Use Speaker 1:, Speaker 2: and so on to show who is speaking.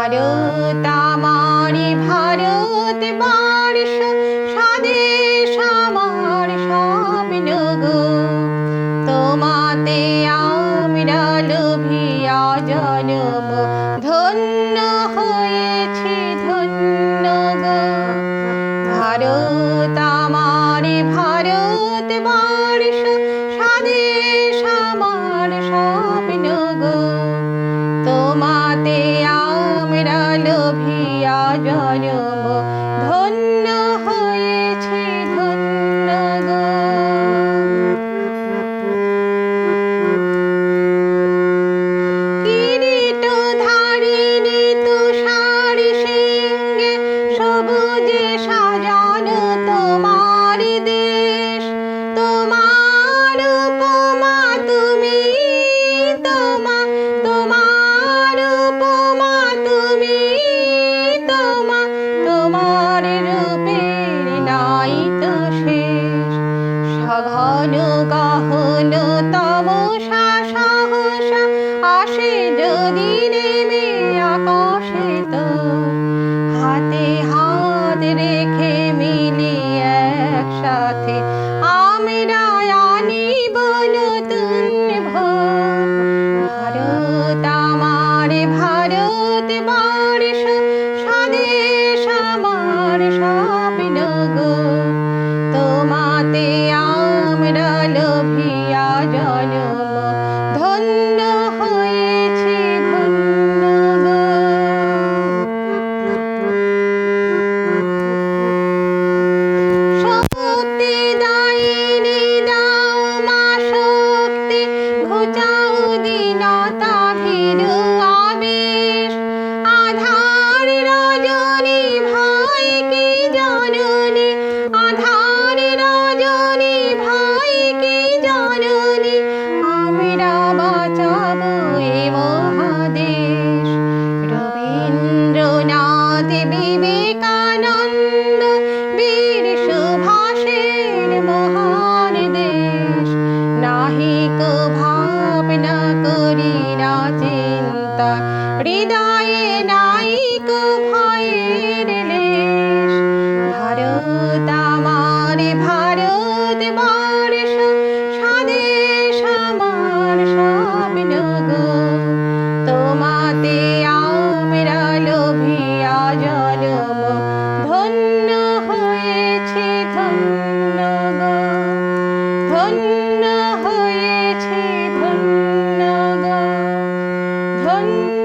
Speaker 1: ভারত আমারি ভারত বর্ষ, স্বদেশ আমার স্বপ্ন গো। তোমাতে আমরা লোভিয়া জন্ম, ধন্য হয়েছি ধন্য গো। ভারত আমারি ভারত বর্ষ, স্বদেশ আমার স্বপ্ন গো। তোমাতে আমরা লোভিয়া জন্ম, ধন্য হয়েছি ধন্য গো। কিরীটধারিণী তুষার সিংহে, সবুজে সাজানো তোমার দেশ। তোমার উপমা তুমি, তোমার উপমা তুমি, তোমার রূপের নাই তো শেষ। সঘন গহন তমসা সহসা আসে যদি নেমে আকাশে তো, হাতে হাত রেখে মিলি একসাথে আমরা আনিব নতুন ভোর। ভারত আমার ভারত বর্ষ, স্বদেশ আমার স্বপ্ন গো। তোমাতে আমরা লোভিয়া জন্ম, ধন্য হয়েছি ধন্য গো। শক্তি দায়িনী দাও মা শক্তি, ঘুচাও দীনতা ভীরু আবেশ। আধার রজনী ভয় কি জননী, আধার রজনী ভয় কি জননী, আমরা বাঁচাবো এ মহাদেশ। রবীন্দ্রনাথ বিবেকানন্দ বীর সুভাষের মহান দেশ। নাহিক ভাবনা করি না চিন্তা, হৃদয়ে নাইক ভয়ের লেশ। ভারত আমার ভারত বর্ষ, স্বদেশ আমার স্বপ্ন গো। তোমাতে আমরা লোভিয়া জন্ম, ধন্য হয়েছি ধন্য গো। ধন্য হয়েছি ধন্য গো। ধন্য